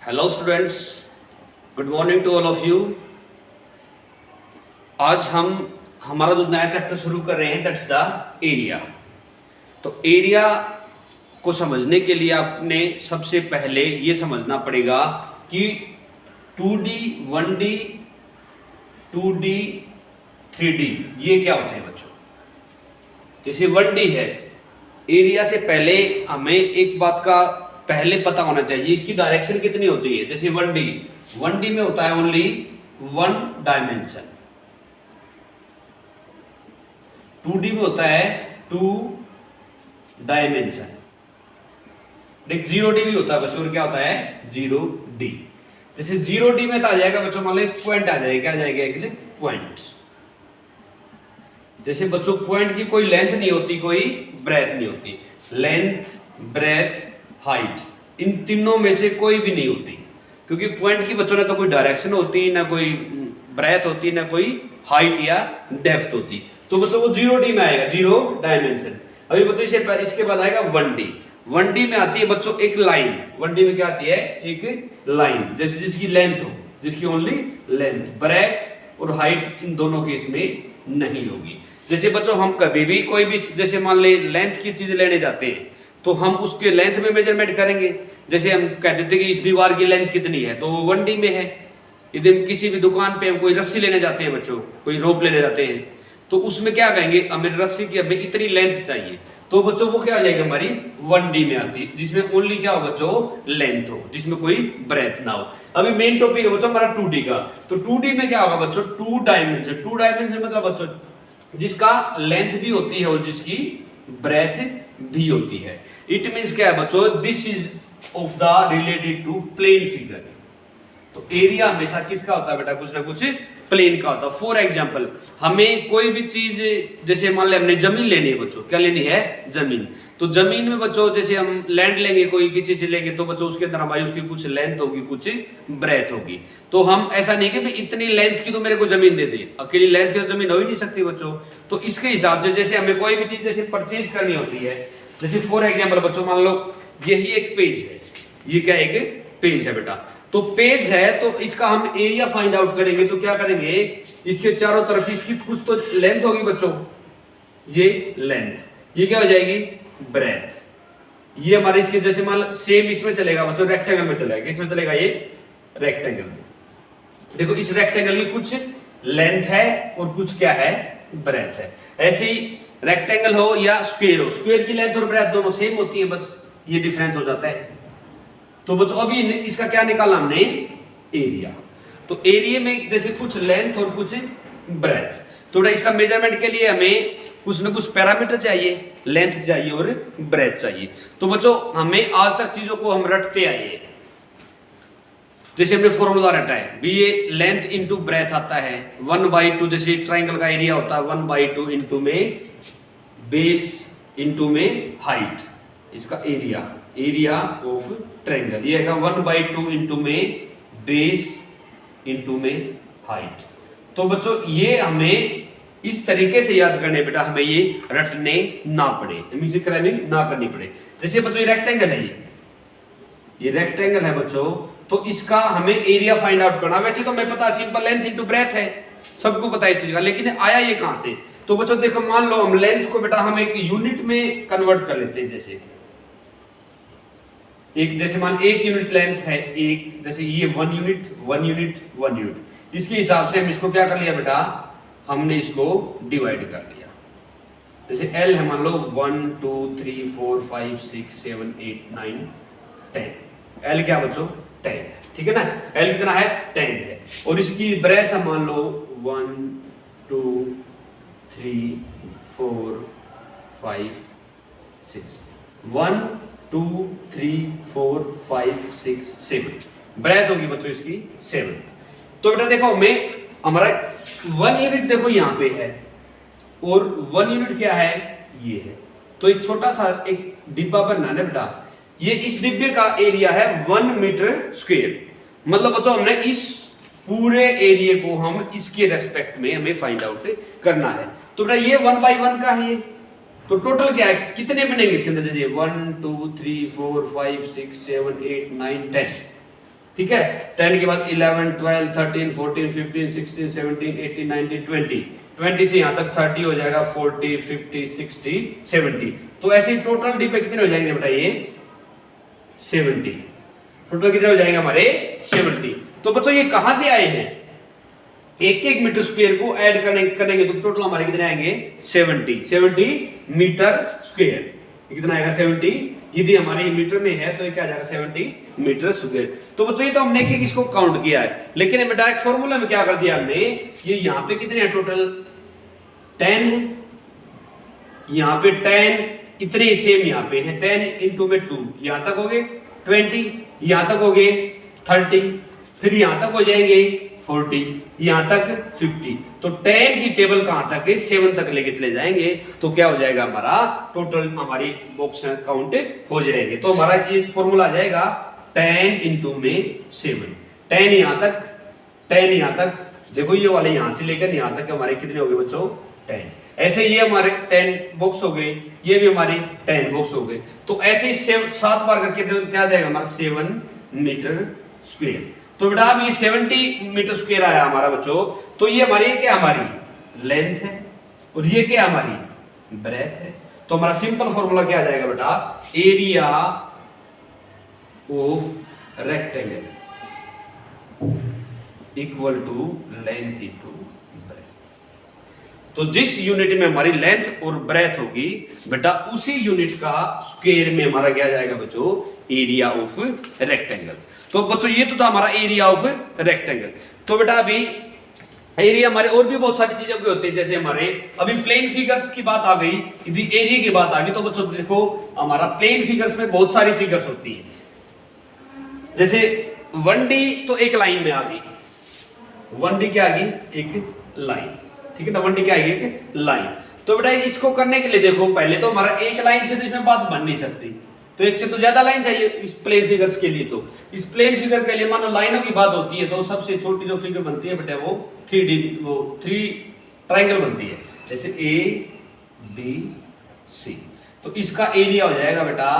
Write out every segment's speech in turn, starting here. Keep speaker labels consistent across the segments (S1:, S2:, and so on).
S1: Hello students, good morning to all of you. आज हम हमारा जो नया चैप्टर शुरू कर रहे हैं, दैट्स द एरिया। तो एरिया को समझने के लिए आपने सबसे पहले ये समझना पड़ेगा कि 2D, 1D, 2D, 3D ये क्या होते हैं बच्चों। जैसे 1D है, एरिया से पहले हमें एक बात का पहले पता होना चाहिए, इसकी डायरेक्शन कितनी होती है। जैसे 1D में होता है ओनली 1 डायमेंशन, 2D में होता है 2 डायमेंशन, एक 0D भी होता है बच्चों। क्या होता है 0D। जैसे 0D में तो आ जाएगा बच्चों, मान लो पॉइंट आ जाएगा, क्या आ जाएगा एक पॉइंट। जैसे बच्चों पॉइंट की कोई लेंथ नहीं होती, कोई ब्रेथ नहीं होती। लेंथ, ब्रेथ, हाइट, इन तीनों में से कोई भी नहीं होती, क्योंकि पॉइंट की बच्चों ने तो कोई डायरेक्शन होती, ना कोई ब्रेथ होती, ना कोई हाइट या डेप्थ होती। तो बच्चों वो 0D में आएगा, 0 डायमेंशन। अभी बच्चों इसके बाद आएगा 1D। 1D में आती है बच्चों एक लाइन। 1D में क्या आती है, एक लाइन, जैसे जिसकी लेंथ हो, जिसकी ओनली लेंथ, ब्रेथ और हाइट इन दोनों के इसमें नहीं होगी। जैसे बच्चों हम कभी भी कोई भी जैसे मान ले लेंथ की चीज लेने जाते हैं तो हम उसके लेंथ में मेजरमेंट करेंगे। जैसे हम कहते थे कि इस दीवार की लेंथ कितनी है, तो 1D में है। यदि हम किसी भी दुकान पे हम कोई रस्सी लेने जाते हैं बच्चों, कोई रोप लेने जाते हैं, तो उसमें क्या कहेंगे, हमें रस्सी की हमें इतनी लेंथ चाहिए, तो बच्चों वो क्या आ जाएगी हमारी 1D में आती है, जिसमें ओनली क्या हो बच्चों, लेंथ हो, जिसमें कोई ब्रेथ ना हो। अभी मेन टॉपिक है बच्चों हमारा 2D का। तो 2D में क्या होगा बच्चों, 2 डायमेंशन। 2 डायमेंशन मतलब बच्चों जिसका लेंथ भी होती है और जिसकी ब्रेथ भी होती है। इट मींस क्या है बच्चों, this is of the related to plane figure. तो एरिया हमेशा किसका होता है बेटा, कुछ ना कुछ प्लेन का होता है। फॉर एग्जांपल हमें कोई भी चीज, जैसे मान ले हमने जमीन लेनी है बच्चों, क्या लेनी है, जमीन। तो जमीन में बच्चों जैसे हम लैंड लेंगे, कोई किसी से लेंगे, तो बच्चों उसके अंदर हमारी उसकी कुछ लेंथ होगी, कुछ ब्रेथ होगी। तो हम ऐसा नहीं कि भाई इतनी लेंथ की तो मेरे को जमीन दे दे, अकेली लेंथ की तो जमीन हो ही नहीं सकती बच्चों। तो इसके हिसाब से जैसे हमें कोई भी चीज जैसे परचेज करनी होती है, जैसे फॉर एग्जाम्पल बच्चों मान लो यही एक पेज है, ये क्या एक पेज है बेटा। तो पेज है, तो इसका हम एरिया फाइंड आउट करेंगे। तो क्या करेंगे, इसके चारों तरफ इसकी कुछ तो लेंथ होगी बच्चों, ये लेंथ, ये क्या हो जाएगी, ब्रेथ। ये हमारे इसके जैसे मान लो सेम इसमें चलेगा बच्चों, रेक्टेंगल में चलेगा। इसमें चलेगा ये रेक्टेंगल में। देखो इस रेक्टेंगल की कुछ लेंथ है और कुछ क्या है, ब्रेथ है। ऐसे ही रेक्टेंगल हो या स्क्वायर हो, स्क्वायर की लेंथ और ब्रेथ दोनों सेम होती है, बस ये डिफरेंस हो जाता है। तो बच्चों अभी इसका क्या निकाला हमने, एरिया। तो एरिया में जैसे कुछ लेंथ और कुछ ब्रेथ, तो इसका मेजरमेंट के लिए हमें कुछ ना कुछ पैरामीटर चाहिए, लेंथ चाहिए और ब्रेथ चाहिए। तो बच्चों हमें आज तक चीजों को हम रटते आए हैं। जैसे हमने फॉर्मूला रटा है भी, ये लेंथ इंटू ब्रेथ आता है 1/2। जैसे ट्राइंगल का एरिया होता है 1/2 इंटू में बेस इंटू में हाइट, इसका एरिया ऑफ ट्रायंगल ये है 1/2 इंटू में बेस इंटू में हाइट। तो बच्चों ये हमें इस तरीके से याद करने बेटा, हमें ये रटने ना पड़े, म्यूजिक ना करनी पड़े। जैसे बच्चों ये रेक्टेंगल है, ये रेक्टेंगल है बच्चों, तो इसका हमें एरिया फाइंड आउट करना। वैसे तो हमें पता सिंपल लेंथ इंटू ब्रेथ है, सबको पता है इस चीज का, लेकिन आया ये कहां से। तो बच्चों देखो मान लो हम लेंथ को बेटा हम एक यूनिट में कन्वर्ट कर लेते हैं। जैसे एक, जैसे मान 1 यूनिट लेंथ है, एक जैसे ये 1 यूनिट 1 यूनिट 1 यूनिट, इसके हिसाब से हम इसको क्या कर लिया बेटा, हमने इसको डिवाइड कर लिया। जैसे L है मान लो 1 2 3 4 5 6 7 8 9 10। L क्या बच्चों, 10, ठीक है ना। L कितना है, 10 है। और इसकी ब्रेथ है मान लो 1 2 3 4 5 6 1 2 3 4 5 6 7 ब्रेथ होगी बच्चों इसकी 7। तो बेटा देखो हमें हमारा 1 यूनिट देखो यहाँ पे है और 1 यूनिट क्या है, ये है। तो एक छोटा सा एक डिब्बा बनना है बेटा, ये इस डिब्बे का एरिया है 1 मीटर स्क्वायर। मतलब बच्चों हमने इस पूरे एरिया को हम इसके रेस्पेक्ट में हमें फाइंड आउट करना है। तो बेटा ये 1/1 का है ये, तो टोटल क्या है, कितने बनेंगे इसके अंदर, जैसे 1 2 3 4 5 6 7 8 9 10। ठीक है। 10 के बाद 11 12 13 14 15 16 17 18 19 20, 20 से यहाँ तक 30 हो जाएगा, 40 50 60 70। तो ऐसे टोटल डी पे कितने हो जाएंगे बताइए 70। टोटल कितने हो जाएंगे हमारे 70। तो बच्चों ये कहां से आए हैं, एक मीटर स्क्वायर को ऐड करेंगे तो टोटल हमारे कितने आएंगे 70 मीटर स्क्वायर। कितना आएगा 70। यदि हमारे मीटर में है तो ये क्या आ जाएगा 70 मीटर स्क्वायर। तो बच्चों ये तो हमने एक इसको काउंट किया है, लेकिन हमें डायरेक्ट फॉर्मूला में क्या कर दिया हमने, ये यहाँ पे कितने हैं टोटल 10 है, यहाँ पे 10 इतने सेम यहाँ पे है 10 इंटू में 2 यहाँ तक हो गए 20, यहाँ तक हो गए 30, फिर यहाँ तक हो जाएंगे 40, यहाँ तक 50। तो 10 की टेबल कहां तक है 7 तक लेके चले जाएंगे तो क्या हो जाएगा हमारा टोटल हमारी बॉक्स काउंट हो जाएंगे। तो हमारा ये फॉर्मूला आ जाएगा 10 इंटू में 7, 10 यहाँ तक 10 यहाँ तक, देखो ये वाले यहाँ से लेकर यहाँ तक हमारे कितने हो गए बच्चों 10। ऐसे ये हमारे 10 बॉक्स हो गए, ये भी हमारे 10 बॉक्स हो गए। तो ऐसे 7 बार करके तो क्या आ जाएगा हमारा 7 मीटर स्क्वायर। तो बेटा अब ये 70 मीटर स्क्वायर आया हमारा बच्चों। तो ये हमारी क्या हमारी लेंथ है और ये क्या हमारी ब्रेथ है। तो हमारा सिंपल फॉर्मूला क्या आ जाएगा बेटा, area of rectangle equal to length into breadth. तो जिस यूनिट में हमारी लेंथ और ब्रेथ होगी बेटा उसी यूनिट का स्क्वायर में हमारा क्या जाएगा बच्चों एरिया ऑफ रेक्टेंगल। तो बच्चों ये तो था हमारा एरिया ऑफ रेक्टेंगल। तो बेटा अभी एरिया हमारे और भी बहुत सारी चीजों के होते हैं, जैसे हमारे अभी प्लेन फिगर्स की बात आ गई, यदि एरिया की बात आ गई तो बच्चों देखो हमारा प्लेन फिगर्स में बहुत सारी फिगर्स होती है। जैसे 1D तो एक लाइन में आ गई, 1D क्या आ गई एक लाइन, ठीक है ना, 1D क्या आ गई एक लाइन। तो बेटा इसको करने के लिए देखो पहले तो हमारा एक लाइन से तो इसमें बात बन नहीं सकती, तो एक से तो ज्यादा लाइन चाहिए इस प्लेन फिगर्स के लिए। तो इस प्लेन फिगर के लिए मानो लाइनों की बात होती है तो सबसे छोटी जो फिगर बनती है बेटा वो 3 ट्रायंगल बनती है, जैसे ABC। तो इसका एरिया हो जाएगा बेटा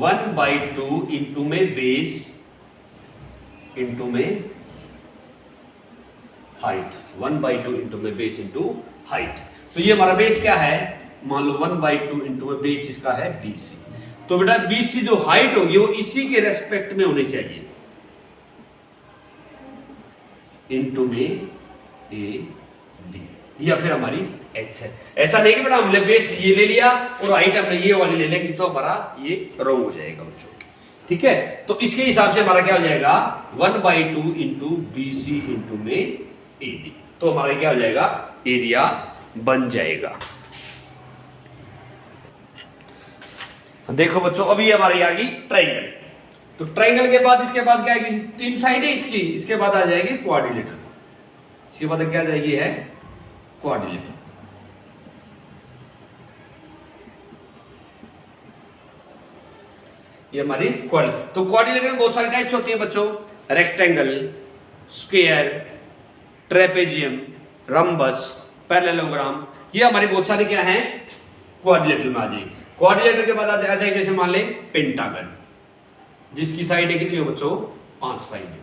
S1: 1/2 इंटू में बेस इंटू में हाइट, 1/2 इंटू में बेस इंटू हाइट। तो ये हमारा बेस क्या है, मान लो 1/2 इंटू में बेस इसका है BC। तो बेटा BC जो हाइट होगी वो इसी के रेस्पेक्ट में होनी चाहिए इंटू में AD, या फिर हमारी H है। ऐसा नहीं कि बेटा हमने बेस ये ले लिया और हाइट हमने ये वाली ले लेंगे तो हमारा ये रॉन्ग हो जाएगा बच्चों, ठीक है। तो इसके हिसाब से हमारा क्या हो जाएगा 1/2 इंटू BC इंटू में AD। तो हमारा क्या हो जाएगा एरिया बन जाएगा। देखो बच्चों अभी हमारी आ गई ट्रायंगल। तो ट्रायंगल के बाद इसके बाद क्या है, 3 साइड है इसकी, इसके बाद आ जाएगी क्वाड्रिलेटरल, इसके बाद क्या आ जाएगी है क्वाड्रिलेटरल। ये हमारी क्वाड्रिलेटरल। तो क्वाड्रिलेटरल में बहुत सारी टाइप्स होती है बच्चों, rectangle, square, trapezium, rhombus, parallelogram, ये हमारी बहुत सारी क्या है क्वाड्रिलेटरल में आ जाएगी। क्वाड्रिलेटरल के बाद आ जाएगी जैसे मान ले पेंटागन, जिसकी साइड है कितनी हो बच्चों 5 साइड है।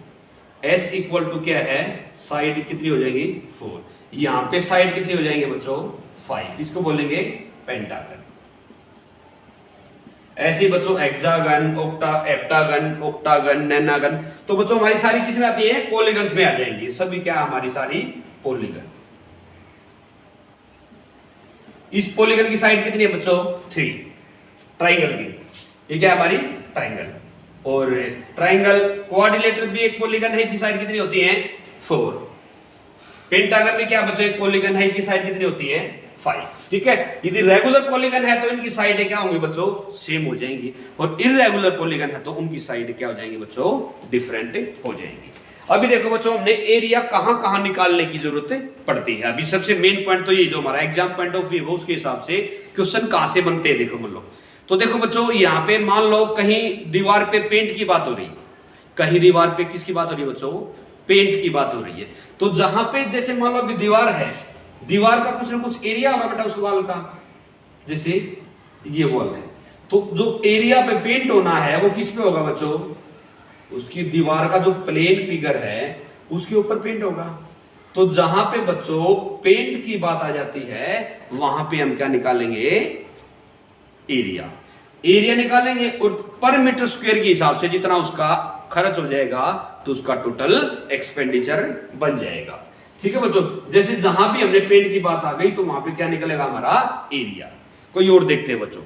S1: S इक्वल टू क्या है साइड कितनी हो जाएगी 4, यहाँ पे साइड कितनी हो जाएंगे बच्चों 5, इसको बोलेंगे पेंटागन। ऐसे बच्चों हेक्सागन, हेप्टागन, ऑक्टागन, नैनागन। तो बच्चों हमारी सारी किस में आती है पॉलीगन्स में आ जाएंगी, सभी क्या हमारी सारी पॉलीगन। इस पॉलीगन की साइड कितनी है बच्चों 3, ट्रायंगल की, ये क्या है हमारी ट्रायंगल। और ट्रायंगल क्वाड्रिलेटरल भी एक पॉलीगन है, इसकी साइड कितनी होती है 4। पेंटागन में क्या बच्चों एक पॉलीगन है, इसकी साइड कितनी होती है 5, ठीक है। यदि रेगुलर पॉलीगन है तो इनकी साइड क्या होंगी बच्चों सेम हो जाएंगी, और इररेगुलर पॉलीगन है तो उनकी साइड क्या हो जाएंगी बच्चों डिफरेंट हो जाएंगी। अभी देखो बच्चों हमने एरिया कहां कहां निकालने की जरूरत पड़ती है। अभी सबसे मेन पॉइंट तो ये जो हमारा एग्जाम पॉइंट ऑफ व्यू है उसके हिसाब से क्वेश्चन कहां से बनते हैं देखो मान लो। तो देखो बच्चों यहाँ पे मान लो कहीं दीवार पे पेंट की बात हो रही है, कहीं दीवार पे किसकी बात हो रही है बच्चों पेंट की बात हो रही है। तो जहां पे जैसे मान लो अभी दीवार है, दीवार का कुछ ना कुछ एरिया होगा बेटा उस वॉल का, जैसे ये वॉल है तो जो एरिया पे पेंट होना है वो किस पे होगा बच्चों उसकी दीवार का जो प्लेन फिगर है उसके ऊपर पेंट होगा। तो जहां पे बच्चों पेंट की बात आ जाती है वहां पे हम क्या निकालेंगे, एरिया। एरिया निकालेंगे और पर मीटर स्क्वायर के हिसाब से जितना उसका खर्च हो जाएगा तो उसका टोटल एक्सपेंडिचर बन जाएगा। ठीक है बच्चों, जैसे जहां भी हमने पेंट की बात आ गई तो वहां पे क्या निकलेगा हमारा एरिया। कोई और देखते हैं बच्चों,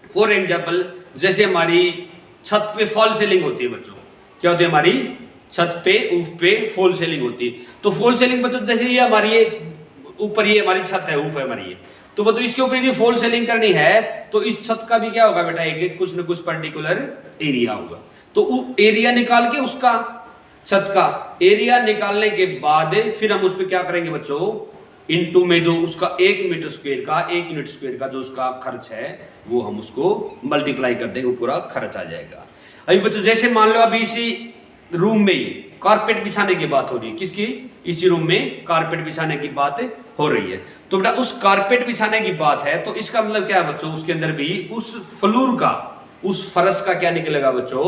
S1: फॉर एग्जाम्पल जैसे हमारी छत पे फॉल सीलिंग होती है बच्चों, क्या होती है हमारी छत पे ऊफ पे फॉल सीलिंग होती है। तो फॉल सीलिंग बच्चों जैसे ये हमारी ये ऊपर ये हमारी छत है, ऊफ है हमारी ये, तो बच्चों इसके ऊपर यदि फॉल सीलिंग करनी है तो इस छत का भी क्या होगा बेटा, एक कुछ न कुछ पर्टिकुलर एरिया होगा। तो एरिया निकाल के उसका छत का एरिया निकालने के बाद फिर हम उस पर क्या करेंगे बच्चों, इनटू में जो उसका 1 मीटर स्क्वायर का 1 यूनिट स्क्वायर का जो उसका खर्च है वो हम उसको मल्टीप्लाई कर देंगे, पूरा खर्च आ जाएगा। अभी बच्चों जैसे मान लो अभी इसी रूम में ही कारपेट बिछाने की बात हो रही है, किसकी, इसी रूम में कारपेट बिछाने की बात हो रही है। तो बेटा उस कारपेट बिछाने की बात है तो इसका मतलब क्या है बच्चों, उसके अंदर भी उस फ्लोर का उस फर्श का क्या निकलेगा बच्चों,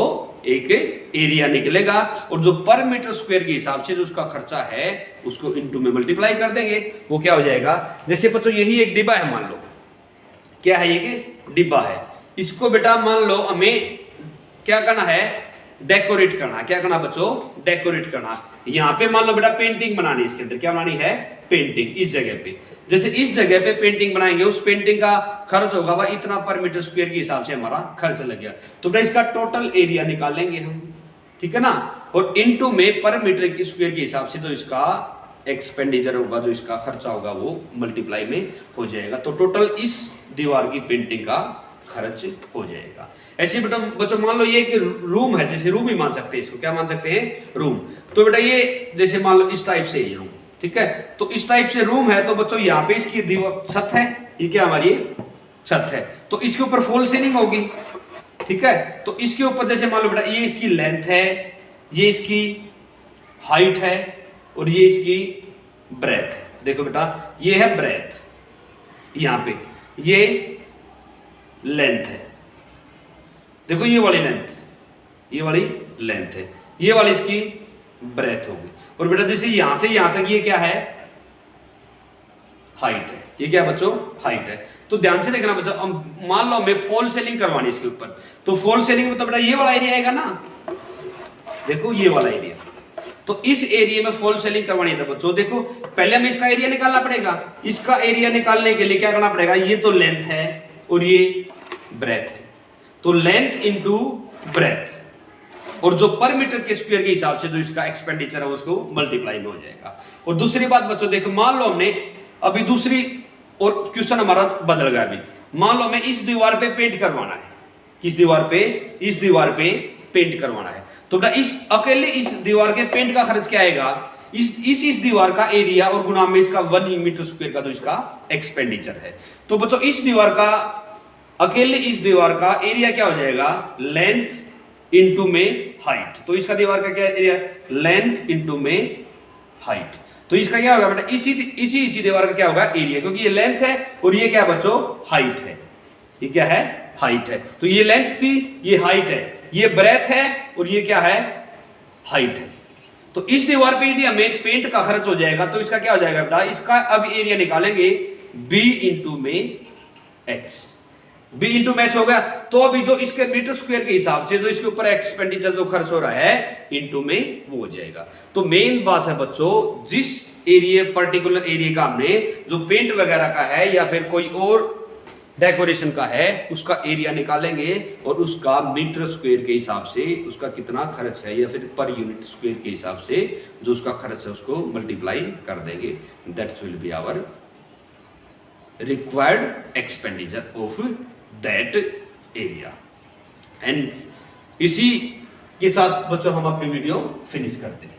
S1: एक एरिया निकलेगा और जो पर मीटर स्क्वायर के हिसाब से जो उसका खर्चा है उसको इनटू में मल्टीप्लाई कर देंगे, वो क्या हो जाएगा। जैसे बच्चों यही एक डिब्बा है, मान लो क्या है, ये डिब्बा है, इसको बेटा मान लो हमें क्या करना है, डेकोरेट करना। क्या करना बच्चों, डेकोरेट करना। यहाँ पे मान लो बेटा पेंटिंग बनानी, इसके अंदर क्या बनानी है, पेंटिंग। इस जगह पे जैसे इस जगह पे पेंटिंग बनाएंगे, उस पेंटिंग का खर्च होगा भाई इतना पर मीटर स्क्वायर के हिसाब से हमारा खर्च लग गया, तो बेटा इसका टोटल एरिया निकालेंगे हम, ठीक है ना। और इनटू में पर मीटर के स्क्वायर के हिसाब से जो इसका एक्सपेंडिचर होगा, जो इसका खर्चा होगा वो मल्टीप्लाई में हो जाएगा। तो टोटल इस दीवार की पेंटिंग का खर्च हो जाएगा। ऐसे बेटा बच्चों मान लो ये एक रूम है, जैसे रूम ही मान सकते हैं इसको, क्या मान सकते हैं, रूम। तो बेटा ये जैसे मान लो इस टाइप से ये रूम, ठीक है, तो इस टाइप से रूम है। तो बच्चों यहाँ पे इसकी दीवार छत है, ये क्या हमारी छत है, तो इसके ऊपर फॉल सीलिंग होगी, ठीक है। तो इसके ऊपर जैसे मान लो बेटा ये इसकी लेंथ है, ये इसकी हाइट है और ये इसकी ब्रेथ है। देखो बेटा ये है ब्रेथ, यहाँ पे ये लेंथ है, देखो ये वाली लेंथ, ये वाली लेंथ है, ये वाली इसकी ब्रेथ होगी। और बेटा जैसे यहां से यहां तक ये क्या है, हाइट है, ये क्या बच्चों, हाइट है। तो ध्यान से देखना बच्चों, मान लो हमें फॉल सीलिंग करवानी इसके ऊपर, तो फॉल सीलिंग में तो बेटा ये वाला एरिया आएगा ना, देखो ये वाला एरिया, तो इस एरिया में फॉल सीलिंग करवानी है बच्चों। देखो पहले हमें इसका एरिया निकालना पड़ेगा, इसका एरिया निकालने के लिए क्या करना पड़ेगा, ये तो लेंथ है और ये ब्रेथ है, तो लेंथ इंटू ब्रेथ और जो पर मीटर के स्क्वायर के हिसाब से जो इसका एक्सपेंडिचर है उसको मल्टीप्लाई में हो जाएगा। और दूसरी बात बच्चों देखो, मान लो हमने अभी दूसरी और क्वेश्चन हमारा बदल गया। अभी मान लो हमें इस दीवार पे पेंट करवाना है, किस दीवार पे, इस दीवार पे पेंट करवाना है, तो बेटा इस अकेले इस दीवार के पेंट का खर्च क्या आएगा, इस दीवार का एरिया और गुना में इसका 1 मीटर स्क्वायर का जो इसका एक्सपेंडिचर है। तो बच्चों इस दीवार का अकेले इस दीवार का एरिया क्या हो जाएगा, लेंथ इंटू में हाइट। तो इसका दीवार का क्या एरिया, लेंथ इंटू में हाइट। तो इसका क्या होगा बेटा, इसी दीवार का क्या होगा, एरिया, क्योंकि ये लेंथ है और ये क्या बच्चों, हाइट है। ये क्या है, हाइट है। तो ये लेंथ थी, ये हाइट है, ये ब्रेथ है और ये क्या है, हाइट है। तो इस दीवार पे यदि हमें पेंट का खर्च हो जाएगा तो इसका क्या हो जाएगा बेटा, इसका अब एरिया निकालेंगे b इंटू में h, b इंटू मैच हो गया। तो अभी जो इसके मीटर स्क्वायर के हिसाब से जो इसके ऊपर एक्सपेंडिचर जो खर्च हो रहा है इंटू में वो हो जाएगा। तो मेन बात है बच्चों, जिस एरिया पर्टिकुलर एरिया का हमने जो पेंट वगैरह का है या फिर कोई और डेकोरेशन का है उसका एरिया निकालेंगे और उसका मीटर स्क्वायर के हिसाब से उसका कितना खर्च है या फिर पर यूनिट स्क्वायर के हिसाब से जो उसका खर्च है उसको मल्टीप्लाई कर देंगे। That's will be our required expenditure of that area. And इसी के साथ बच्चों हम अपनी वीडियो फिनिश करते हैं।